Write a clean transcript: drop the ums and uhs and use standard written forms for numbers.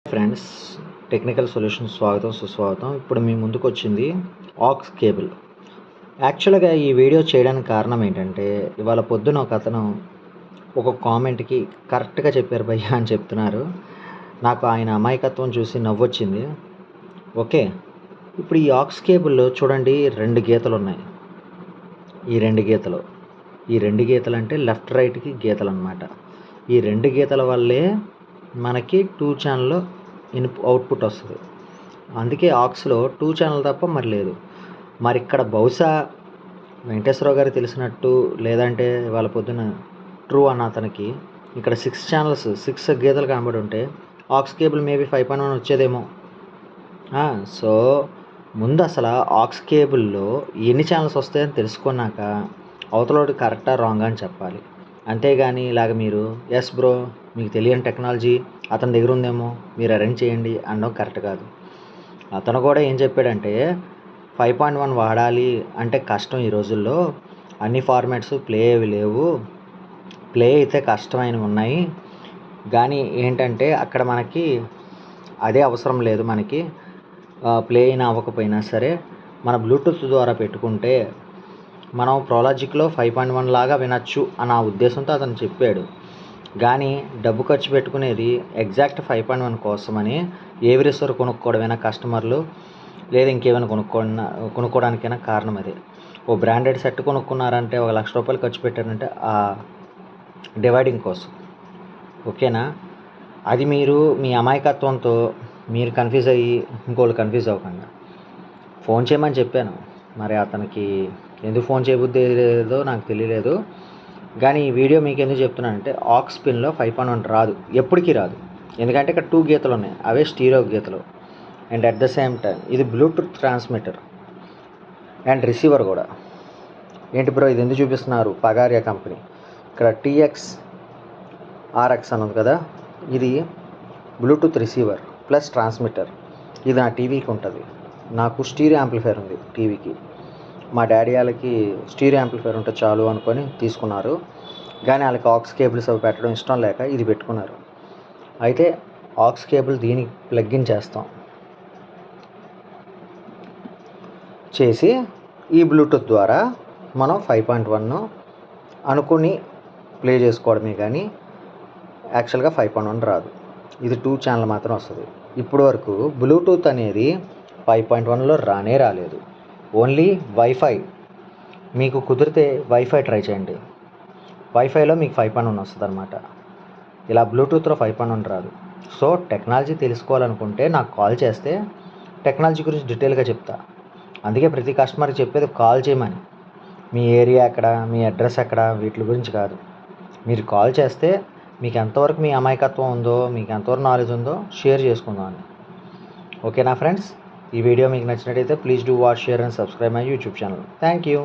Friends, technical solutions స్వాగతం సుస్వాగతం. ఇప్పుడు మీ ముందుకు వచ్చింది ఆక్స్ కేబుల్. యాక్చువల్గా ఈ వీడియో చేయడానికి కారణం ఏంటంటే, ఇవాళ పొద్దున ఒక అతను ఒక కామెంట్కి కరెక్ట్గా చెప్పారు భయ్యా అని చెప్తున్నారు. నాకు ఆయన అమాయకత్వం చూసి నవ్వొచ్చింది. ఓకే, ఇప్పుడు ఈ ఆక్స్ కేబుల్లో చూడండి, రెండు గీతలు ఉన్నాయి. ఈ రెండు గీతలు అంటే లెఫ్ట్ రైట్కి గీతలు అనమాట. ఈ రెండు గీతల వల్లే మనకి 2 ఛానల్ అవుట్పుట్ వస్తుంది. అందుకే ఆక్స్లో 2 ఛానల్ తప్ప మరి లేదు. మరి ఇక్కడ బహుశా వెంకటేశ్వరరావు గారికి తెలిసినట్టు, లేదంటే వాళ్ళ పొద్దున ట్రూ అన్న అతనికి ఇక్కడ 6 ఛానల్స్ 6 గీతలు కనబడి ఉంటే ఆక్స్ కేబుల్ మేబీ 5.1 వచ్చేదేమో. సో ముందు అసలు ఆక్స్ కేబుల్లో ఎన్ని ఛానల్స్ వస్తాయని తెలుసుకున్నాక అవతలోడు కరెక్టా రాంగ్ అని చెప్పాలి. అంతేగాని ఇలాగ మీరు ఎస్ బ్రో మీకు తెలియని టెక్నాలజీ అతని దగ్గర ఉందేమో మీరు అరేంజ్ చేయండి అనడం కరెక్ట్ కాదు. అతను కూడా ఏం చెప్పాడంటే 5.1 వాడాలి అంటే కష్టం ఈ రోజుల్లో, అన్ని ఫార్మాట్స్ ప్లే అవి లేవు, ప్లే అయితే కష్టమైనవి ఉన్నాయి. కానీ ఏంటంటే అక్కడ మనకి అదే అవసరం లేదు. మనకి ప్లే అయినా అవ్వకపోయినా సరే మన బ్లూటూత్ ద్వారా పెట్టుకుంటే మనం ప్రోలాజిక్లో 5.1 లాగా వినొచ్చు అన్న ఉద్దేశంతో అతను చెప్పాడు. కానీ డబ్బు ఖర్చు పెట్టుకునేది ఎగ్జాక్ట్ 5.1 కోసమని ఏవి రిసోర్ కొనుక్కోవడమైనా కస్టమర్లు, లేదా ఇంకేమైనా కొనుక్కోవడానికైనా కారణం అదే. ఓ బ్రాండెడ్ సెట్ కొనుక్కున్నారంటే ₹1,00,000 ఖర్చు పెట్టారంటే ఆ డివైడింగ్ కోసం. ఓకేనా? అది మీరు మీ అమాయకత్వంతో మీరు కన్ఫ్యూజ్ అయ్యి ఇంకోళ్ళు కన్ఫ్యూజ్ అవ్వకుండా ఫోన్ చేయమని చెప్పాను. మరి అతనికి ఎందుకు ఫోన్ చేయబుద్ధి లేదో నాకు తెలియలేదు. కానీ ఈ వీడియో మీకు ఎందుకు చెప్తున్నానంటే ఆక్స్ పిన్లో 5.1 రాదు, ఎప్పటికీ రాదు. ఎందుకంటే ఇక్కడ 2 గీతలు ఉన్నాయి, అవే స్టీరియో గీతలు. And at the same time ఇది బ్లూటూత్ ట్రాన్స్మిటర్ అండ్ రిసీవర్ కూడా. ఏంటి బ్రో ఇది ఎందుకు చూపిస్తున్నారు? పగారియా కంపెనీ ఇక్కడ TX RX అని ఉంది కదా, ఇది బ్లూటూత్ రిసీవర్ ప్లస్ ట్రాన్స్మిటర్. ఇది నా టీవీకి ఉంటుంది. నాకు స్టీరియో యాంప్లిఫైర్ ఉంది టీవీకి. మా డాడీ వాళ్ళకి స్టీరియో యాంప్లిఫైర్ ఉంటే చాలు అనుకొని తీసుకున్నారు. కానీ వాళ్ళకి ఆక్స్ కేబుల్స్ అవి పెట్టడం ఇష్టం లేక ఇది పెట్టుకున్నారు. అయితే ఆక్స్ కేబుల్ దీనికి ప్లగ్ ఇన్ చేసి ఈ బ్లూటూత్ ద్వారా మనం 5.1 అనుకుని ప్లే చేసుకోవడమే. కానీ యాక్చువల్గా 5.1 రాదు. ఇది 2 ఛానల్ మాత్రం వస్తుంది. ఇప్పటి వరకు బ్లూటూత్ అనేది 5.1లో రానే రాలేదు. Only wifi. మీకు కుదిరితే వైఫై ట్రై చేయండి. వైఫైలో మీకు 5.1 వస్తుంది అనమాట. ఇలా బ్లూటూత్లో 5.1 రాదు. సో టెక్నాలజీ తెలుసుకోవాలనుకుంటే నాకు కాల్ చేస్తే టెక్నాలజీ గురించి డీటెయిల్గా చెప్తా. అందుకే ప్రతి కస్టమర్కి చెప్పేది కాల్ చేయమని. మీ ఏరియా ఎక్కడ, మీ అడ్రస్ ఎక్కడ, వీటి గురించి కాదు. మీరు కాల్ చేస్తే మీకు ఎంతవరకు మీ అమాయకత్వం ఉందో, మీకు ఎంతవరకు నాలెడ్జ్ ఉందో షేర్ చేసుకుందాం. ఓకేనా ఫ్రెండ్స్? ఈ వీడియో మీకు నచ్చినట్టయితే please do watch, share and subscribe my YouTube channel. Thank you.